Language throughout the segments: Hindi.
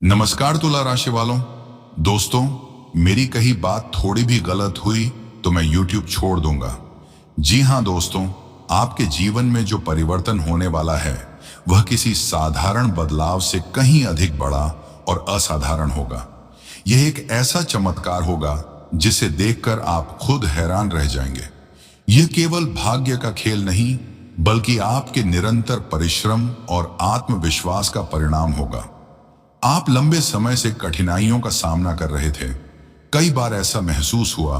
नमस्कार तुला राशि वालों। दोस्तों, मेरी कही बात थोड़ी भी गलत हुई तो मैं YouTube छोड़ दूंगा। जी हाँ दोस्तों, आपके जीवन में जो परिवर्तन होने वाला है वह किसी साधारण बदलाव से कहीं अधिक बड़ा और असाधारण होगा। यह एक ऐसा चमत्कार होगा जिसे देखकर आप खुद हैरान रह जाएंगे। यह केवल भाग्य का खेल नहीं, बल्कि आपके निरंतर परिश्रम और आत्मविश्वास का परिणाम होगा। आप लंबे समय से कठिनाइयों का सामना कर रहे थे। कई बार ऐसा महसूस हुआ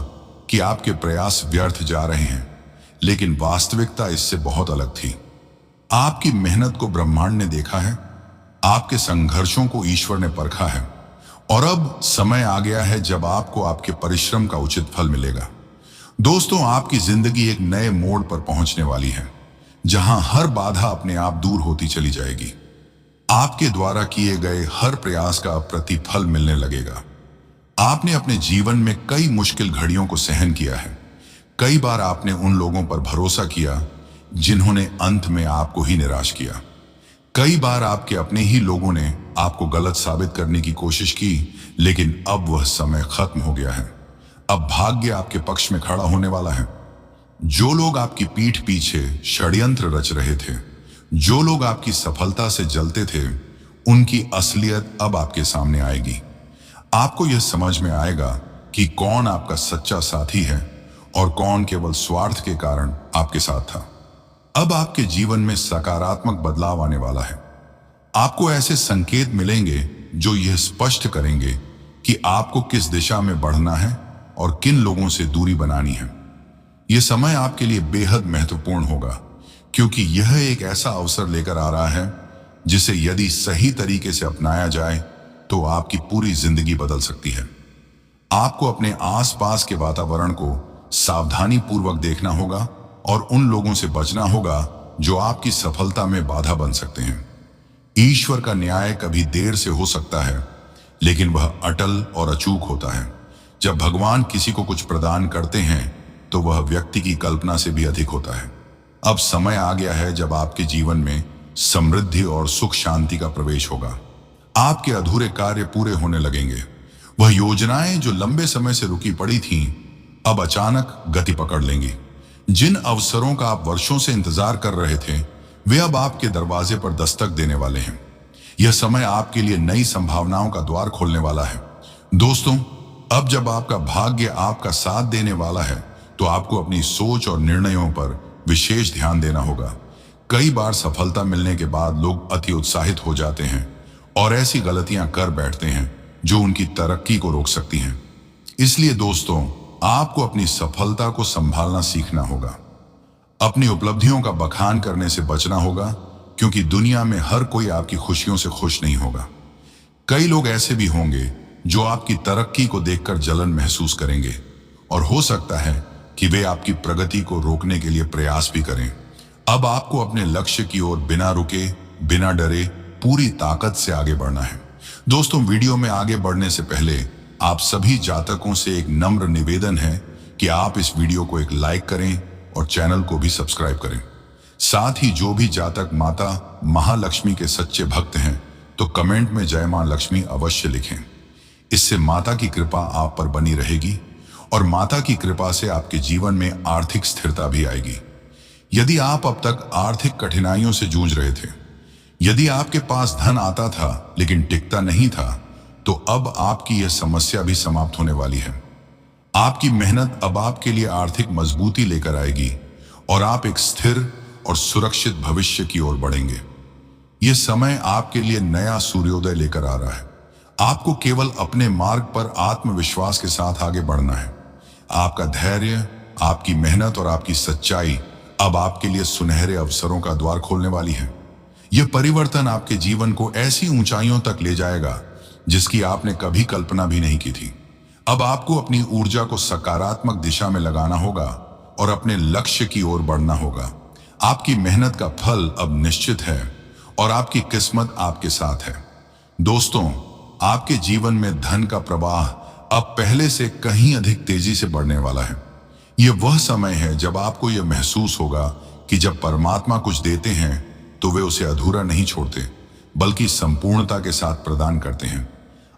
कि आपके प्रयास व्यर्थ जा रहे हैं, लेकिन वास्तविकता इससे बहुत अलग थी। आपकी मेहनत को ब्रह्मांड ने देखा है, आपके संघर्षों को ईश्वर ने परखा है, और अब समय आ गया है जब आपको आपके परिश्रम का उचित फल मिलेगा। दोस्तों, आपकी जिंदगी एक नए मोड़ पर पहुंचने वाली है, जहां हर बाधा अपने आप दूर होती चली जाएगी। आपके द्वारा किए गए हर प्रयास का प्रतिफल मिलने लगेगा। आपने अपने जीवन में कई मुश्किल घड़ियों को सहन किया है। कई बार आपने उन लोगों पर भरोसा किया जिन्होंने अंत में आपको ही निराश किया। कई बार आपके अपने ही लोगों ने आपको गलत साबित करने की कोशिश की, लेकिन अब वह समय खत्म हो गया है। अब भाग्य आपके पक्ष में खड़ा होने वाला है। जो लोग आपकी पीठ पीछे षड्यंत्र रच रहे थे, जो लोग आपकी सफलता से जलते थे, उनकी असलियत अब आपके सामने आएगी। आपको यह समझ में आएगा कि कौन आपका सच्चा साथी है और कौन केवल स्वार्थ के कारण आपके साथ था। अब आपके जीवन में सकारात्मक बदलाव आने वाला है। आपको ऐसे संकेत मिलेंगे जो यह स्पष्ट करेंगे कि आपको किस दिशा में बढ़ना है और किन लोगों से दूरी बनानी है। यह समय आपके लिए बेहद महत्वपूर्ण होगा, क्योंकि यह एक ऐसा अवसर लेकर आ रहा है जिसे यदि सही तरीके से अपनाया जाए तो आपकी पूरी जिंदगी बदल सकती है। आपको अपने आसपास के वातावरण को सावधानी पूर्वक देखना होगा और उन लोगों से बचना होगा जो आपकी सफलता में बाधा बन सकते हैं। ईश्वर का न्याय कभी देर से हो सकता है, लेकिन वह अटल और अचूक होता है। जब भगवान किसी को कुछ प्रदान करते हैं तो वह व्यक्ति की कल्पना से भी अधिक होता है। अब समय आ गया है जब आपके जीवन में समृद्धि और सुख शांति का प्रवेश होगा। आपके अधूरे कार्य पूरे होने लगेंगे। वह योजनाएं जो लंबे समय से रुकी पड़ी थीं, अब अचानक गति पकड़ लेंगी। जिन अवसरों का आप वर्षों से इंतजार कर रहे थे, वे अब आपके दरवाजे पर दस्तक देने वाले हैं। यह समय आपके लिए नई संभावनाओं का द्वार खोलने वाला है। दोस्तों, अब जब आपका भाग्य आपका साथ देने वाला है, तो आपको अपनी सोच और निर्णयों पर विशेष ध्यान देना होगा। कई बार सफलता मिलने के बाद लोग अति उत्साहित हो जाते हैं और ऐसी गलतियां कर बैठते हैं जो उनकी तरक्की को रोक सकती हैं। इसलिए दोस्तों, आपको अपनी सफलता को संभालना सीखना होगा। अपनी उपलब्धियों का बखान करने से बचना होगा, क्योंकि दुनिया में हर कोई आपकी खुशियों से खुश नहीं होगा। कई लोग ऐसे भी होंगे जो आपकी तरक्की को देखकर जलन महसूस करेंगे, और हो सकता है कि वे आपकी प्रगति को रोकने के लिए प्रयास भी करें। अब आपको अपने लक्ष्य की ओर बिना रुके, बिना डरे, पूरी ताकत से आगे बढ़ना है। दोस्तों, वीडियो में आगे बढ़ने से पहले आप सभी जातकों से एक नम्र निवेदन है कि आप इस वीडियो को एक लाइक करें और चैनल को भी सब्सक्राइब करें। साथ ही जो भी जातक माता महालक्ष्मी के सच्चे भक्त हैं, तो कमेंट में जय मां लक्ष्मी अवश्य लिखें। इससे माता की कृपा आप पर बनी रहेगी और माता की कृपा से आपके जीवन में आर्थिक स्थिरता भी आएगी। यदि आप अब तक आर्थिक कठिनाइयों से जूझ रहे थे, यदि आपके पास धन आता था लेकिन टिकता नहीं था, तो अब आपकी यह समस्या भी समाप्त होने वाली है। आपकी मेहनत अब आपके लिए आर्थिक मजबूती लेकर आएगी और आप एक स्थिर और सुरक्षित भविष्य की ओर बढ़ेंगे। यह समय आपके लिए नया सूर्योदय लेकर आ रहा है। आपको केवल अपने मार्ग पर आत्मविश्वास के साथ आगे बढ़ना है। आपका धैर्य, आपकी मेहनत और आपकी सच्चाई अब आपके लिए सुनहरे अवसरों का द्वार खोलने वाली है। यह परिवर्तन आपके जीवन को ऐसी ऊंचाइयों तक ले जाएगा जिसकी आपने कभी कल्पना भी नहीं की थी। अब आपको अपनी ऊर्जा को सकारात्मक दिशा में लगाना होगा और अपने लक्ष्य की ओर बढ़ना होगा। आपकी मेहनत का फल अब निश्चित है और आपकी किस्मत आपके साथ है। दोस्तों, आपके जीवन में धन का प्रवाह अब पहले से कहीं अधिक तेजी से बढ़ने वाला है। यह वह समय है जब आपको यह महसूस होगा कि जब परमात्मा कुछ देते हैं तो वे उसे अधूरा नहीं छोड़ते, बल्कि संपूर्णता के साथ प्रदान करते हैं।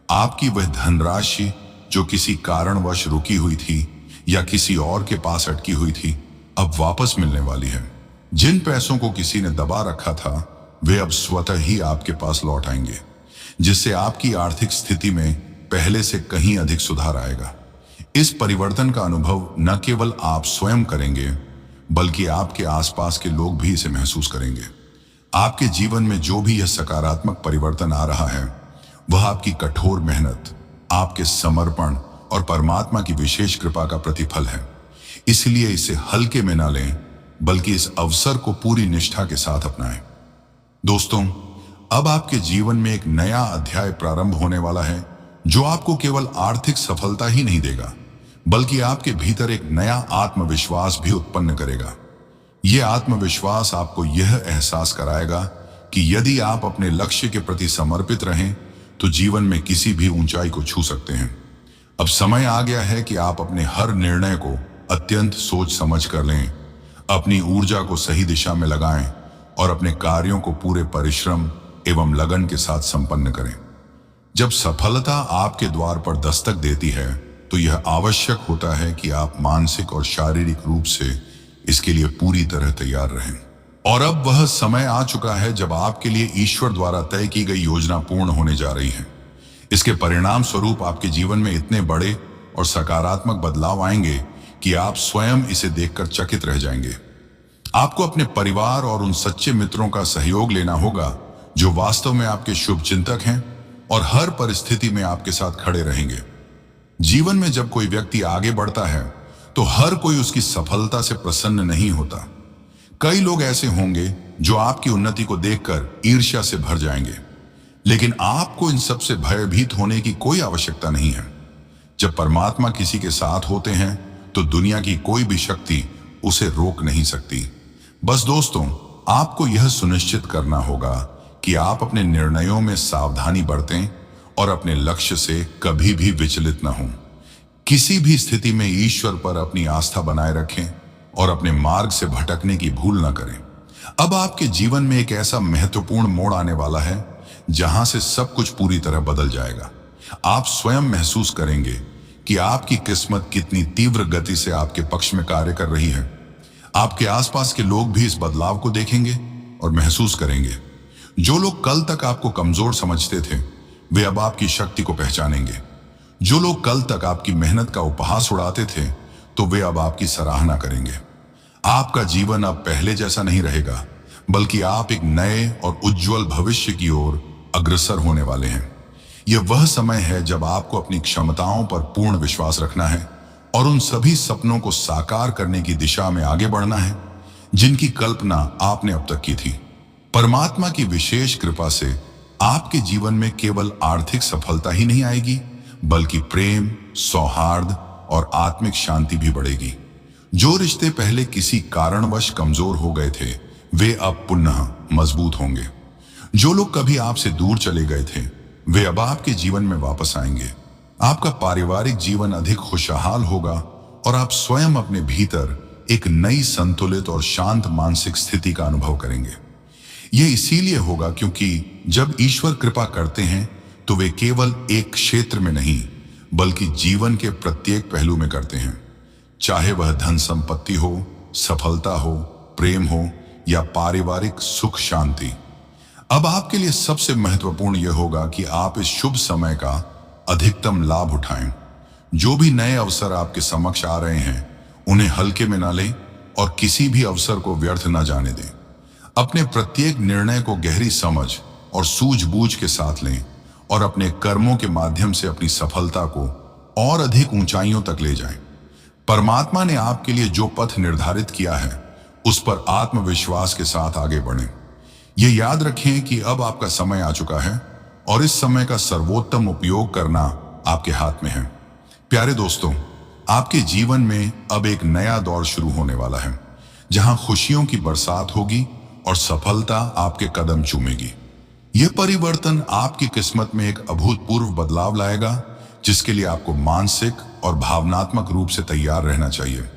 आपकी वह धनराशि जो किसी कारणवश रुकी हुई थी या किसी और के पास अटकी हुई थी, अब वापस मिलने वाली है। जिन पैसों को किसी ने दबा रखा था, वे अब स्वतः ही आपके पास लौट आएंगे, जिससे आपकी आर्थिक स्थिति में पहले से कहीं अधिक सुधार आएगा। इस परिवर्तन का अनुभव न केवल आप स्वयं करेंगे, बल्कि आपके आसपास के लोग भी इसे महसूस करेंगे। आपके जीवन में जो भी यह सकारात्मक परिवर्तन आ रहा है, वह आपकी कठोर मेहनत, आपके समर्पण और परमात्मा की विशेष कृपा का प्रतिफल है। इसलिए इसे हल्के में न लें, बल्कि इस अवसर को पूरी निष्ठा के साथ अपनाएं। दोस्तों, अब आपके जीवन में एक नया अध्याय प्रारंभ होने वाला है, जो आपको केवल आर्थिक सफलता ही नहीं देगा, बल्कि आपके भीतर एक नया आत्मविश्वास भी उत्पन्न करेगा। यह आत्मविश्वास आपको यह एहसास कराएगा कि यदि आप अपने लक्ष्य के प्रति समर्पित रहें, तो जीवन में किसी भी ऊंचाई को छू सकते हैं। अब समय आ गया है कि आप अपने हर निर्णय को अत्यंत सोच समझ कर लें, अपनी ऊर्जा को सही दिशा में लगाएं और अपने कार्यों को पूरे परिश्रम एवं लगन के साथ संपन्न करें। जब सफलता आपके द्वार पर दस्तक देती है, तो यह आवश्यक होता है कि आप मानसिक और शारीरिक रूप से इसके लिए पूरी तरह तैयार रहें। और अब वह समय आ चुका है जब आपके लिए ईश्वर द्वारा तय की गई योजना पूर्ण होने जा रही है। इसके परिणाम स्वरूप आपके जीवन में इतने बड़े और सकारात्मक बदलाव आएंगे कि आप स्वयं इसे देखकर चकित रह जाएंगे। आपको अपने परिवार और उन सच्चे मित्रों का सहयोग लेना होगा जो वास्तव में आपके शुभ चिंतक हैं और हर परिस्थिति में आपके साथ खड़े रहेंगे। जीवन में जब कोई व्यक्ति आगे बढ़ता है, तो हर कोई उसकी सफलता से प्रसन्न नहीं होता। कई लोग ऐसे होंगे जो आपकी उन्नति को देखकर ईर्ष्या से भर जाएंगे, लेकिन आपको इन सब से भयभीत होने की कोई आवश्यकता नहीं है। जब परमात्मा किसी के साथ होते हैं, तो दुनिया की कोई भी शक्ति उसे रोक नहीं सकती। बस दोस्तों, आपको यह सुनिश्चित करना होगा कि आप अपने निर्णयों में सावधानी बरतें और अपने लक्ष्य से कभी भी विचलित न हों। किसी भी स्थिति में ईश्वर पर अपनी आस्था बनाए रखें और अपने मार्ग से भटकने की भूल न करें। अब आपके जीवन में एक ऐसा महत्वपूर्ण मोड़ आने वाला है जहां से सब कुछ पूरी तरह बदल जाएगा। आप स्वयं महसूस करेंगे कि आपकी किस्मत कितनी तीव्र गति से आपके पक्ष में कार्य कर रही है। आपके आसपास के लोग भी इस बदलाव को देखेंगे और महसूस करेंगे। जो लोग कल तक आपको कमजोर समझते थे, वे अब आपकी शक्ति को पहचानेंगे। जो लोग कल तक आपकी मेहनत का उपहास उड़ाते थे, तो वे अब आपकी सराहना करेंगे। आपका जीवन अब पहले जैसा नहीं रहेगा, बल्कि आप एक नए और उज्जवल भविष्य की ओर अग्रसर होने वाले हैं। यह वह समय है जब आपको अपनी क्षमताओं पर पूर्ण विश्वास रखना है और उन सभी सपनों को साकार करने की दिशा में आगे बढ़ना है जिनकी कल्पना आपने अब तक की थी। परमात्मा की विशेष कृपा से आपके जीवन में केवल आर्थिक सफलता ही नहीं आएगी, बल्कि प्रेम, सौहार्द और आत्मिक शांति भी बढ़ेगी। जो रिश्ते पहले किसी कारणवश कमजोर हो गए थे, वे अब पुनः मजबूत होंगे। जो लोग कभी आपसे दूर चले गए थे, वे अब आपके जीवन में वापस आएंगे। आपका पारिवारिक जीवन अधिक खुशहाल होगा और आप स्वयं अपने भीतर एक नई संतुलित और शांत मानसिक स्थिति का अनुभव करेंगे। यह इसीलिए होगा क्योंकि जब ईश्वर कृपा करते हैं, तो वे केवल एक क्षेत्र में नहीं, बल्कि जीवन के प्रत्येक पहलू में करते हैं। चाहे वह धन संपत्ति हो, सफलता हो, प्रेम हो या पारिवारिक सुख शांति। अब आपके लिए सबसे महत्वपूर्ण यह होगा कि आप इस शुभ समय का अधिकतम लाभ उठाएं। जो भी नए अवसर आपके समक्ष आ रहे हैं, उन्हें हल्के में ना लें और किसी भी अवसर को व्यर्थ ना जाने दें। अपने प्रत्येक निर्णय को गहरी समझ और सूझबूझ के साथ लें और अपने कर्मों के माध्यम से अपनी सफलता को और अधिक ऊंचाइयों तक ले जाएं। परमात्मा ने आपके लिए जो पथ निर्धारित किया है, उस पर आत्मविश्वास के साथ आगे बढ़ें। ये याद रखें कि अब आपका समय आ चुका है और इस समय का सर्वोत्तम उपयोग करना आपके हाथ में है। प्यारे दोस्तों, आपके जीवन में अब एक नया दौर शुरू होने वाला है, जहां खुशियों की बरसात होगी और सफलता आपके कदम चूमेगी। यह परिवर्तन आपकी किस्मत में एक अभूतपूर्व बदलाव लाएगा, जिसके लिए आपको मानसिक और भावनात्मक रूप से तैयार रहना चाहिए।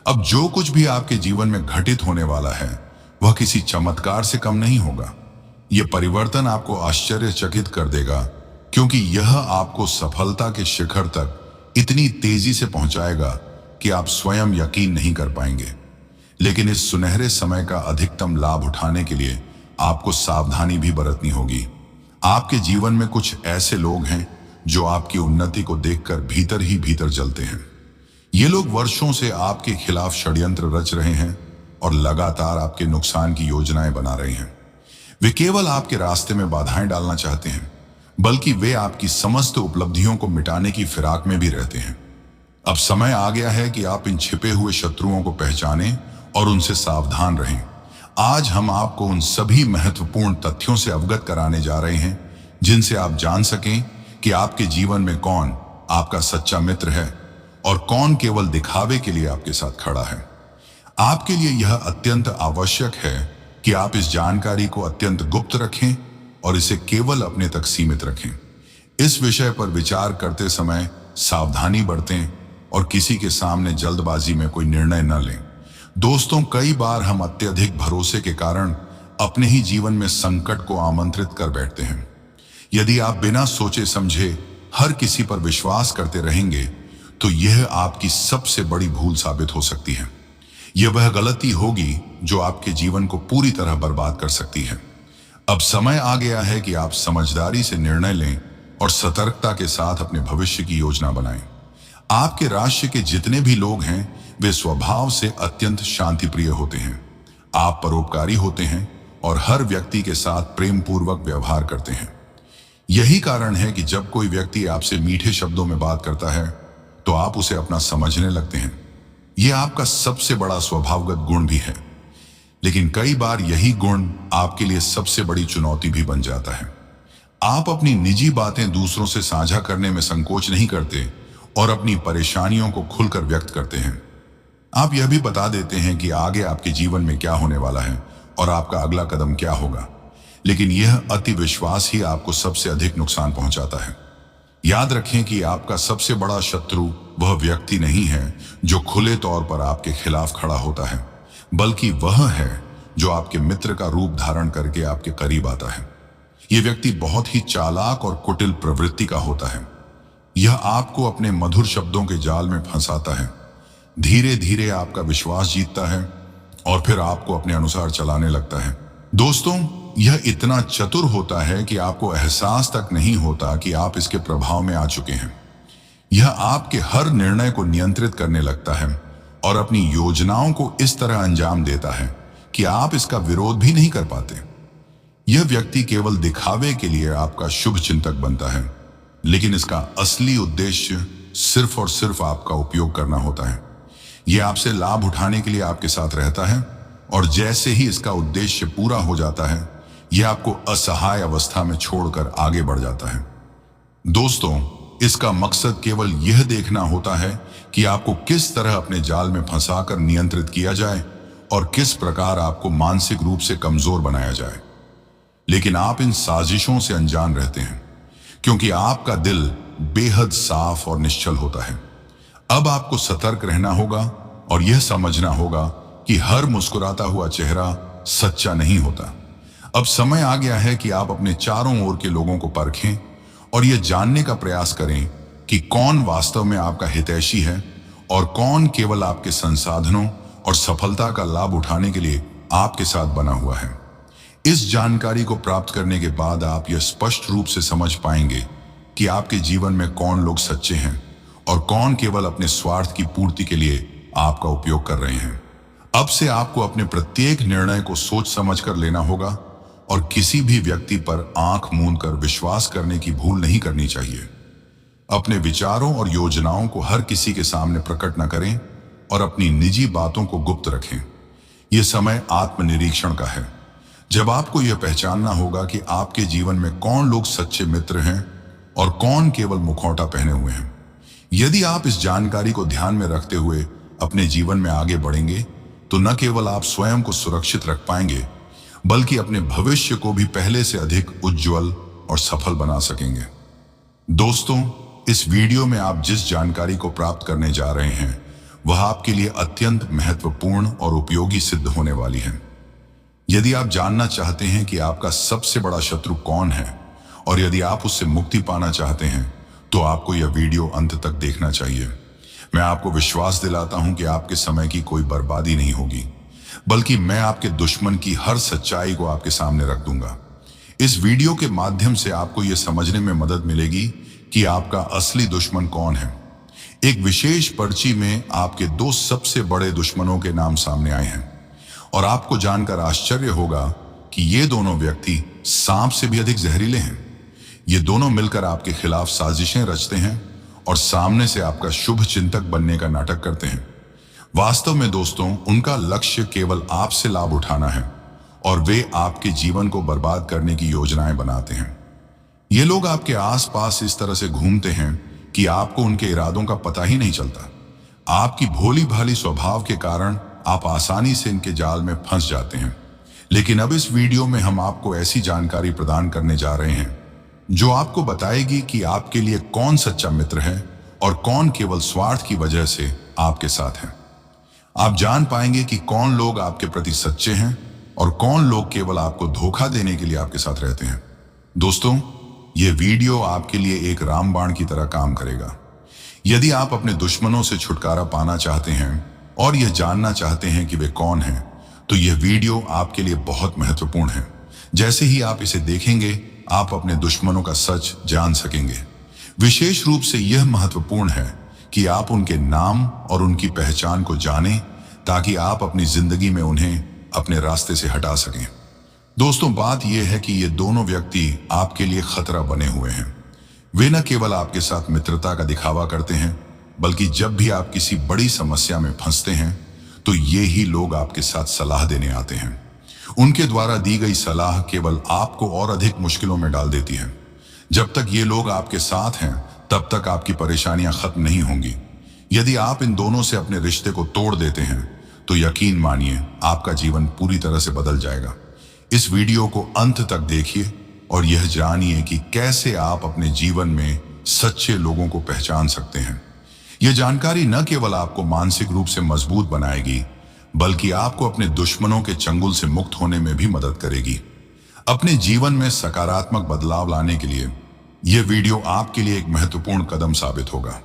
अब जो कुछ भी आपके जीवन में घटित होने वाला है, वह किसी चमत्कार से कम नहीं होगा। यह परिवर्तन आपको आश्चर्यचकित कर देगा, क्योंकि यह आपको सफलता के शिखर तक इतनी तेजी से पहुंचाएगा कि आप स्वयं यकीन नहीं कर पाएंगे। लेकिन इस सुनहरे समय का अधिकतम लाभ उठाने के लिए आपको सावधानी भी बरतनी होगी। आपके जीवन में कुछ ऐसे लोग हैं जो आपकी उन्नति को देखकर भीतर ही भीतर जलते हैं। ये लोग वर्षों से आपके खिलाफ षड्यंत्र रच रहे हैं और लगातार आपके नुकसान की योजनाएं बना रहे हैं। वे केवल आपके रास्ते में बाधाएं डालना चाहते हैं, बल्कि वे आपकी समस्त उपलब्धियों को मिटाने की फिराक में भी रहते हैं। अब समय आ गया है कि आप इन छिपे हुए शत्रुओं को पहचानें और उनसे सावधान रहें। आज हम आपको उन सभी महत्वपूर्ण तथ्यों से अवगत कराने जा रहे हैं जिनसे आप जान सकें कि आपके जीवन में कौन आपका सच्चा मित्र है और कौन केवल दिखावे के लिए आपके साथ खड़ा है। आपके लिए यह अत्यंत आवश्यक है कि आप इस जानकारी को अत्यंत गुप्त रखें और इसे केवल अपने तक सीमित रखें। इस विषय पर विचार करते समय सावधानी बरतें और किसी के सामने जल्दबाजी में कोई निर्णय न लें। दोस्तों, कई बार हम अत्यधिक भरोसे के कारण अपने ही जीवन में संकट को आमंत्रित कर बैठते हैं। यदि आप बिना सोचे समझे हर किसी पर विश्वास करते रहेंगे तो यह आपकी सबसे बड़ी भूल साबित हो सकती है। यह वह गलती होगी जो आपके जीवन को पूरी तरह बर्बाद कर सकती है। अब समय आ गया है कि आप समझदारी से निर्णय लें और सतर्कता के साथ अपने भविष्य की योजना बनाएं। आपके राष्ट्र के जितने भी लोग हैं वे स्वभाव से अत्यंत शांतिप्रिय होते हैं। आप परोपकारी होते हैं और हर व्यक्ति के साथ प्रेम पूर्वक व्यवहार करते हैं। यही कारण है कि जब कोई व्यक्ति आपसे मीठे शब्दों में बात करता है तो आप उसे अपना समझने लगते हैं। यह आपका सबसे बड़ा स्वभावगत गुण भी है, लेकिन कई बार यही गुण आपके लिए सबसे बड़ी चुनौती भी बन जाता है। आप अपनी निजी बातें दूसरों से साझा करने में संकोच नहीं करते और अपनी परेशानियों को खुलकर व्यक्त करते हैं। आप यह भी बता देते हैं कि आगे आपके जीवन में क्या होने वाला है और आपका अगला कदम क्या होगा, लेकिन यह अति विश्वास ही आपको सबसे अधिक नुकसान पहुंचाता है। याद रखें कि आपका सबसे बड़ा शत्रु वह व्यक्ति नहीं है जो खुले तौर पर आपके खिलाफ खड़ा होता है, बल्कि वह है जो आपके मित्र का रूप धारण करके आपके करीब आता है। यह व्यक्ति बहुत ही चालाक और कुटिल प्रवृत्ति का होता है। यह आपको अपने मधुर शब्दों के जाल में फंसाता है, धीरे धीरे आपका विश्वास जीतता है और फिर आपको अपने अनुसार चलाने लगता है। दोस्तों, यह इतना चतुर होता है कि आपको एहसास तक नहीं होता कि आप इसके प्रभाव में आ चुके हैं। यह आपके हर निर्णय को नियंत्रित करने लगता है और अपनी योजनाओं को इस तरह अंजाम देता है कि आप इसका विरोध भी नहीं कर पाते। यह व्यक्ति केवल दिखावे के लिए आपका शुभ चिंतक बनता है, लेकिन इसका असली उद्देश्य सिर्फ और सिर्फ आपका उपयोग करना होता है। यह आपसे लाभ उठाने के लिए आपके साथ रहता है और जैसे ही इसका उद्देश्य पूरा हो जाता है यह आपको असहाय अवस्था में छोड़कर आगे बढ़ जाता है। दोस्तों, इसका मकसद केवल यह देखना होता है कि आपको किस तरह अपने जाल में फंसाकर नियंत्रित किया जाए और किस प्रकार आपको मानसिक रूप से कमजोर बनाया जाए। लेकिन आप इन साजिशों से अनजान रहते हैं, क्योंकि आपका दिल बेहद साफ और निश्चल होता है। अब आपको सतर्क रहना होगा और यह समझना होगा कि हर मुस्कुराता हुआ चेहरा सच्चा नहीं होता। अब समय आ गया है कि आप अपने चारों ओर के लोगों को परखें और यह जानने का प्रयास करें कि कौन वास्तव में आपका हितैषी है और कौन केवल आपके संसाधनों और सफलता का लाभ उठाने के लिए आपके साथ बना हुआ है। इस जानकारी को प्राप्त करने के बाद आप यह स्पष्ट रूप से समझ पाएंगे कि आपके जीवन में कौन लोग सच्चे हैं और कौन केवल अपने स्वार्थ की पूर्ति के लिए आपका उपयोग कर रहे हैं। अब से आपको अपने प्रत्येक निर्णय को सोच समझ कर लेना होगा और किसी भी व्यक्ति पर आंख मूंद कर विश्वास करने की भूल नहीं करनी चाहिए। अपने विचारों और योजनाओं को हर किसी के सामने प्रकट न करें और अपनी निजी बातों को गुप्त रखें। यह समय आत्मनिरीक्षण का है, जब आपको यह पहचानना होगा कि आपके जीवन में कौन लोग सच्चे मित्र हैं और कौन केवल मुखौटा पहने हुए हैं। यदि आप इस जानकारी को ध्यान में रखते हुए अपने जीवन में आगे बढ़ेंगे तो न केवल आप स्वयं को सुरक्षित रख पाएंगे, बल्कि अपने भविष्य को भी पहले से अधिक उज्जवल और सफल बना सकेंगे। दोस्तों, इस वीडियो में आप जिस जानकारी को प्राप्त करने जा रहे हैं वह आपके लिए अत्यंत महत्वपूर्ण और उपयोगी सिद्ध होने वाली है। यदि आप जानना चाहते हैं कि आपका सबसे बड़ा शत्रु कौन है और यदि आप उससे मुक्ति पाना चाहते हैं तो आपको यह वीडियो अंत तक देखना चाहिए। मैं आपको विश्वास दिलाता हूं कि आपके समय की कोई बर्बादी नहीं होगी, बल्कि मैं आपके दुश्मन की हर सच्चाई को आपके सामने रख दूंगा। इस वीडियो के माध्यम से आपको यह समझने में मदद मिलेगी कि आपका असली दुश्मन कौन है। एक विशेष पर्ची में आपके 2 सबसे बड़े दुश्मनों के नाम सामने आए हैं और आपको जानकर आश्चर्य होगा कि ये दोनों व्यक्ति सांप से भी अधिक जहरीले हैं। ये दोनों मिलकर आपके खिलाफ साजिशें रचते हैं और सामने से आपका शुभ चिंतक बनने का नाटक करते हैं। वास्तव में दोस्तों, उनका लक्ष्य केवल आपसे लाभ उठाना है और वे आपके जीवन को बर्बाद करने की योजनाएं बनाते हैं। ये लोग आपके आसपास इस तरह से घूमते हैं कि आपको उनके इरादों का पता ही नहीं चलता। आपकी भोली भाली स्वभाव के कारण आप आसानी से इनके जाल में फंस जाते हैं। लेकिन अब इस वीडियो में हम आपको ऐसी जानकारी प्रदान करने जा रहे हैं जो आपको बताएगी कि आपके लिए कौन सच्चा मित्र है और कौन केवल स्वार्थ की वजह से आपके साथ है। आप जान पाएंगे कि कौन लोग आपके प्रति सच्चे हैं और कौन लोग केवल आपको धोखा देने के लिए आपके साथ रहते हैं। दोस्तों, यह वीडियो आपके लिए एक रामबाण की तरह काम करेगा। यदि आप अपने दुश्मनों से छुटकारा पाना चाहते हैं और यह जानना चाहते हैं कि वे कौन हैं, तो यह वीडियो आपके लिए बहुत महत्वपूर्ण है। जैसे ही आप इसे देखेंगे, आप अपने दुश्मनों का सच जान सकेंगे। विशेष रूप से यह महत्वपूर्ण है कि आप उनके नाम और उनकी पहचान को जानें ताकि आप अपनी जिंदगी में उन्हें अपने रास्ते से हटा सकें। दोस्तों, बात यह है कि ये दोनों व्यक्ति आपके लिए खतरा बने हुए हैं। वे न केवल आपके साथ मित्रता का दिखावा करते हैं, बल्कि जब भी आप किसी बड़ी समस्या में फंसते हैं तो ये ही लोग आपके साथ सलाह देने आते हैं। उनके द्वारा दी गई सलाह केवल आपको और अधिक मुश्किलों में डाल देती है। जब तक ये लोग आपके साथ हैं, तब तक आपकी परेशानियां खत्म नहीं होंगी। यदि आप इन दोनों से अपने रिश्ते को तोड़ देते हैं तो यकीन मानिए, आपका जीवन पूरी तरह से बदल जाएगा। इस वीडियो को अंत तक देखिए और यह जानिए कि कैसे आप अपने जीवन में सच्चे लोगों को पहचान सकते हैं। यह जानकारी न केवल आपको मानसिक रूप से मजबूत बनाएगी, बल्कि आपको अपने दुश्मनों के चंगुल से मुक्त होने में भी मदद करेगी। अपने जीवन में सकारात्मक बदलाव लाने के लिए यह वीडियो आपके लिए एक महत्वपूर्ण कदम साबित होगा।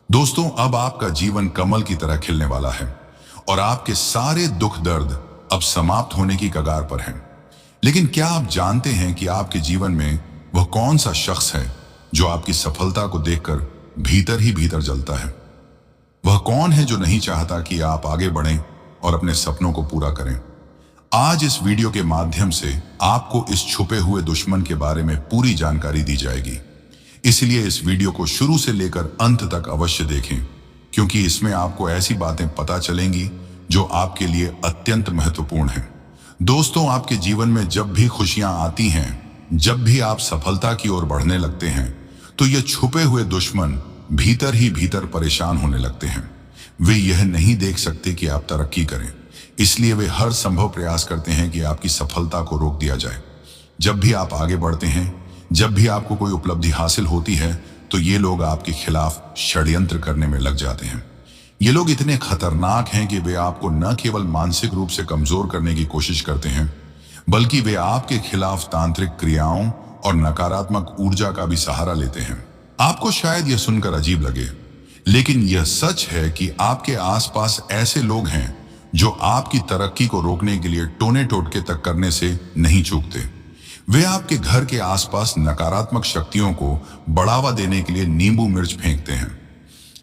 दोस्तों, अब आपका जीवन कमल की तरह खिलने वाला है और आपके सारे दुख दर्द अब समाप्त होने की कगार पर हैं। लेकिन क्या आप जानते हैं कि आपके जीवन में वह कौन सा शख्स है जो आपकी सफलता को देखकर भीतर ही भीतर जलता है? वह कौन है जो नहीं चाहता कि आप आगे बढ़ें और अपने सपनों को पूरा करें? आज इस वीडियो के माध्यम से आपको इस छुपे हुए दुश्मन के बारे में पूरी जानकारी दी जाएगी। इसलिए इस वीडियो को शुरू से लेकर अंत तक अवश्य देखें, क्योंकि इसमें आपको ऐसी बातें पता चलेंगी जो आपके लिए अत्यंत महत्वपूर्ण है। दोस्तों, आपके जीवन में जब भी खुशियां आती हैं, जब भी आप सफलता की ओर बढ़ने लगते हैं, तो ये छुपे हुए दुश्मन भीतर ही भीतर परेशान होने लगते हैं। वे यह नहीं देख सकते कि आप तरक्की करें, इसलिए वे हर संभव प्रयास करते हैं कि आपकी सफलता को रोक दिया जाए। जब भी आप आगे बढ़ते हैं, जब भी आपको कोई उपलब्धि हासिल होती है, तो ये लोग आपके खिलाफ षड्यंत्र करने में लग जाते हैं। ये लोग इतने खतरनाक हैं कि वे आपको न केवल मानसिक रूप से कमजोर करने की कोशिश करते हैं, बल्कि वे आपके खिलाफ तांत्रिक क्रियाओं और नकारात्मक ऊर्जा का भी सहारा लेते हैं। आपको शायद यह सुनकर अजीब लगे, लेकिन यह सच है कि आपके आसपास ऐसे लोग हैं जो आपकी तरक्की को रोकने के लिए टोने टोटके तक करने से नहीं चूकते। वे आपके घर के आसपास नकारात्मक शक्तियों को बढ़ावा देने के लिए नींबू मिर्च फेंकते हैं,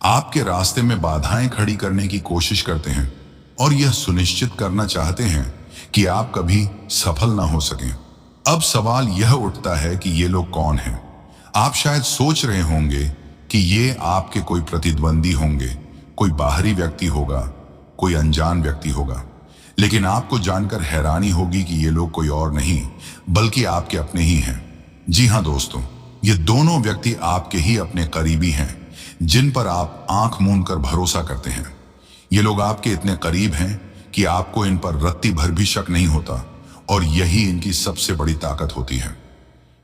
आपके रास्ते में बाधाएं खड़ी करने की कोशिश करते हैं और यह सुनिश्चित करना चाहते हैं कि आप कभी सफल ना हो सकें। अब सवाल यह उठता है कि ये लोग कौन हैं? आप शायद सोच रहे होंगे कि ये आपके कोई प्रतिद्वंदी होंगे, कोई बाहरी व्यक्ति होगा, कोई अनजान व्यक्ति होगा। लेकिन आपको जानकर हैरानी होगी कि ये लोग कोई और नहीं, बल्कि आपके अपने ही हैं। जी हाँ दोस्तों, ये दोनों व्यक्ति आपके ही अपने करीबी हैं, जिन पर आप आंख मूंद कर भरोसा करते हैं। ये लोग आपके इतने करीब हैं कि आपको इन पर रत्ती भर भी शक नहीं होता, और यही इनकी सबसे बड़ी ताकत होती है।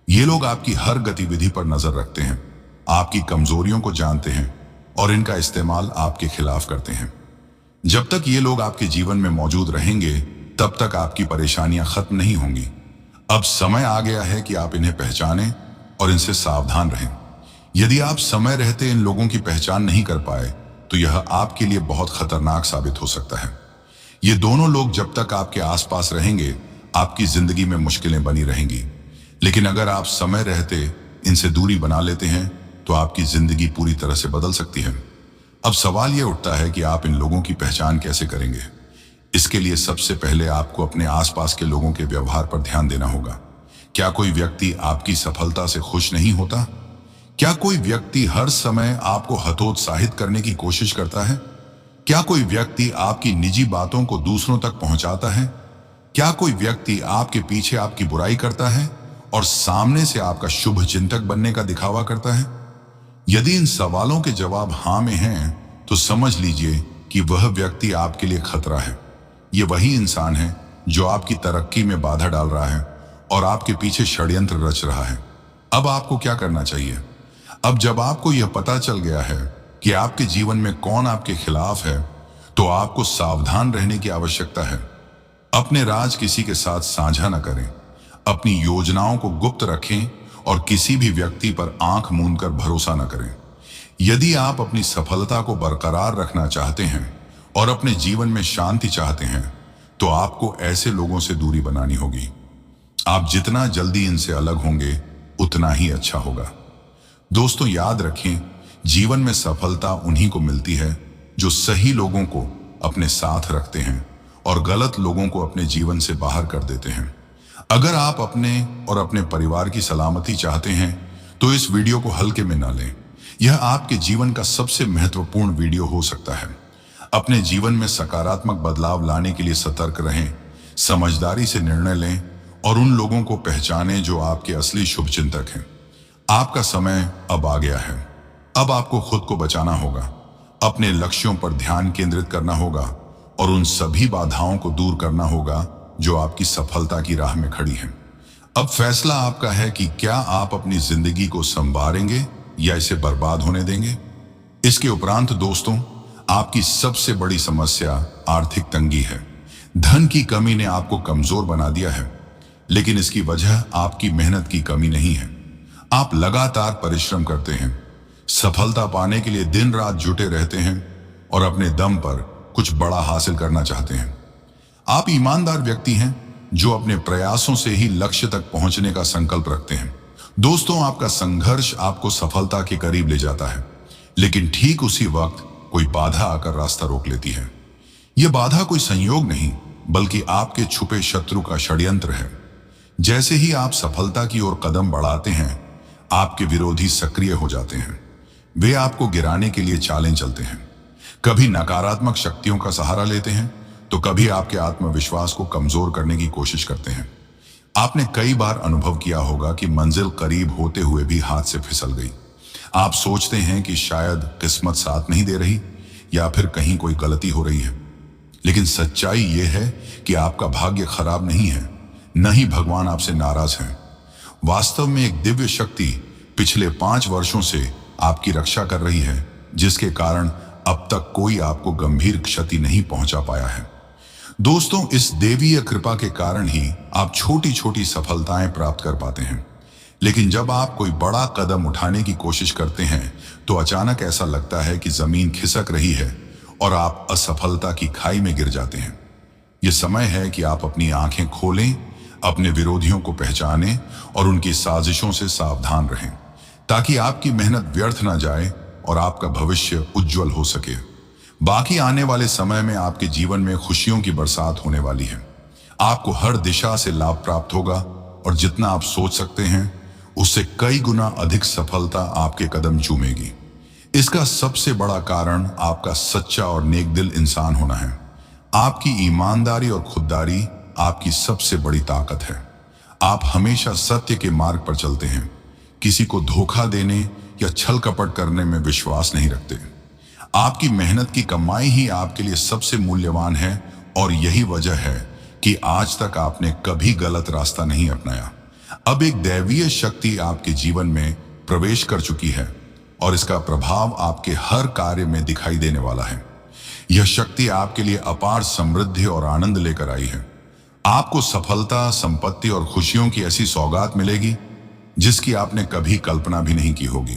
ये लोग आपकी हर गतिविधि पर नजर रखते हैं, आपकी कमजोरियों को जानते हैं और इनका इस्तेमाल आपके खिलाफ करते हैं। जब तक ये लोग आपके जीवन में मौजूद रहेंगे, तब तक आपकी परेशानियां खत्म नहीं होंगी। अब समय आ गया है कि आप इन्हें पहचानें और इनसे सावधान रहें। यदि आप समय रहते इन लोगों की पहचान नहीं कर पाए तो यह आपके लिए बहुत खतरनाक साबित हो सकता है। ये दोनों लोग जब तक आपके आसपास रहेंगे आपकी जिंदगी में मुश्किलें बनी रहेंगी, लेकिन अगर आप समय रहते इनसे दूरी बना लेते हैं तो आपकी जिंदगी पूरी तरह से बदल सकती है। अब सवाल यह उठता है कि आप इन लोगों की पहचान कैसे करेंगे। इसके लिए सबसे पहले आपको अपने आसपास के लोगों के व्यवहार पर ध्यान देना होगा। क्या कोई व्यक्ति आपकी सफलता से खुश नहीं होता? क्या कोई व्यक्ति हर समय आपको हतोत्साहित करने की कोशिश करता है? क्या कोई व्यक्ति आपकी निजी बातों को दूसरों तक पहुंचाता है? क्या कोई व्यक्ति आपके पीछे आपकी बुराई करता है और सामने से आपका शुभ चिंतक बनने का दिखावा करता है? यदि इन सवालों के जवाब हाँ में हैं, तो समझ लीजिए कि वह व्यक्ति आपके लिए खतरा है। ये वही इंसान है जो आपकी तरक्की में बाधा डाल रहा है और आपके पीछे षड्यंत्र रच रहा है। अब आपको क्या करना चाहिए? अब जब आपको यह पता चल गया है कि आपके जीवन में कौन आपके खिलाफ है, तो आपको सावधान रहने की आवश्यकता है। अपने राज किसी के साथ साझा न करें, अपनी योजनाओं को गुप्त रखें और किसी भी व्यक्ति पर आंख मूंद कर भरोसा न करें। यदि आप अपनी सफलता को बरकरार रखना चाहते हैं और अपने जीवन में शांति चाहते हैं, तो आपको ऐसे लोगों से दूरी बनानी होगी। आप जितना जल्दी इनसे अलग होंगे उतना ही अच्छा होगा। दोस्तों, याद रखें, जीवन में सफलता उन्हीं को मिलती है जो सही लोगों को अपने साथ रखते हैं और गलत लोगों को अपने जीवन से बाहर कर देते हैं। अगर आप अपने और अपने परिवार की सलामती चाहते हैं तो इस वीडियो को हल्के में ना लें। यह आपके जीवन का सबसे महत्वपूर्ण वीडियो हो सकता है। अपने जीवन में सकारात्मक बदलाव लाने के लिए सतर्क रहें, समझदारी से निर्णय लें और उन लोगों को पहचानें जो आपके असली शुभचिंतक हैं। आपका समय अब आ गया है। अब आपको खुद को बचाना होगा, अपने लक्ष्यों पर ध्यान केंद्रित करना होगा और उन सभी बाधाओं को दूर करना होगा जो आपकी सफलता की राह में खड़ी हैं। अब फैसला आपका है कि क्या आप अपनी जिंदगी को संवारेंगे या इसे बर्बाद होने देंगे। इसके उपरांत दोस्तों, आपकी सबसे बड़ी समस्या आर्थिक तंगी है। धन की कमी ने आपको कमजोर बना दिया है, लेकिन इसकी वजह आपकी मेहनत की कमी नहीं है। आप लगातार परिश्रम करते हैं, सफलता पाने के लिए दिन रात जुटे रहते हैं और अपने दम पर कुछ बड़ा हासिल करना चाहते हैं। आप ईमानदार व्यक्ति हैं जो अपने प्रयासों से ही लक्ष्य तक पहुंचने का संकल्प रखते हैं। दोस्तों, आपका संघर्ष आपको सफलता के करीब ले जाता है, लेकिन ठीक उसी वक्त कोई बाधा आकर रास्ता रोक लेती है। यह बाधा कोई संयोग नहीं, बल्कि आपके छुपे शत्रु का षड्यंत्र है। जैसे ही आप सफलता की ओर कदम बढ़ाते हैं, आपके विरोधी सक्रिय हो जाते हैं। वे आपको गिराने के लिए चालें चलते हैं। कभी नकारात्मक शक्तियों का सहारा लेते हैं तो कभी आपके आत्मविश्वास को कमजोर करने की कोशिश करते हैं। आपने कई बार अनुभव किया होगा कि मंजिल करीब होते हुए भी हाथ से फिसल गई। आप सोचते हैं कि शायद किस्मत साथ नहीं दे रही या फिर कहीं कोई गलती हो रही है, लेकिन सच्चाई यह है कि आपका भाग्य खराब नहीं है, न ही भगवान आपसे नाराज हैं। वास्तव में एक दिव्य शक्ति पिछले 5 वर्षों से आपकी रक्षा कर रही है, जिसके कारण अब तक कोई आपको गंभीर क्षति नहीं पहुंचा पाया है। दोस्तों, इस देवीय कृपा के कारण ही आप छोटी छोटी सफलताएं प्राप्त कर पाते हैं। लेकिन जब आप कोई बड़ा कदम उठाने की कोशिश करते हैं तो अचानक ऐसा लगता है कि जमीन खिसक रही है और आप असफलता की खाई में गिर जाते हैं। यह समय है कि आप अपनी आंखें खोलें, अपने विरोधियों को पहचानें और उनकी साजिशों से सावधान रहें, ताकि आपकी मेहनत व्यर्थ न जाए और आपका भविष्य उज्जवल हो सके। बाकी आने वाले समय में आपके जीवन में खुशियों की बरसात होने वाली है। आपको हर दिशा से लाभ प्राप्त होगा और जितना आप सोच सकते हैं उससे कई गुना अधिक सफलता आपके कदम चूमेगी। इसका सबसे बड़ा कारण आपका सच्चा और नेक दिल इंसान होना है। आपकी ईमानदारी और खुददारी आपकी सबसे बड़ी ताकत है। आप हमेशा सत्य के मार्ग पर चलते हैं, किसी को धोखा देने या छल कपट करने में विश्वास नहीं रखते। आपकी मेहनत की कमाई ही आपके लिए सबसे मूल्यवान है और यही वजह है कि आज तक आपने कभी गलत रास्ता नहीं अपनाया। अब एक दैवीय शक्ति आपके जीवन में प्रवेश कर चुकी है और इसका प्रभाव आपके हर कार्य में दिखाई देने वाला है। यह शक्ति आपके लिए अपार समृद्धि और आनंद लेकर आई है आपको सफलता, संपत्ति और खुशियों की ऐसी सौगात मिलेगी जिसकी आपने कभी कल्पना भी नहीं की होगी।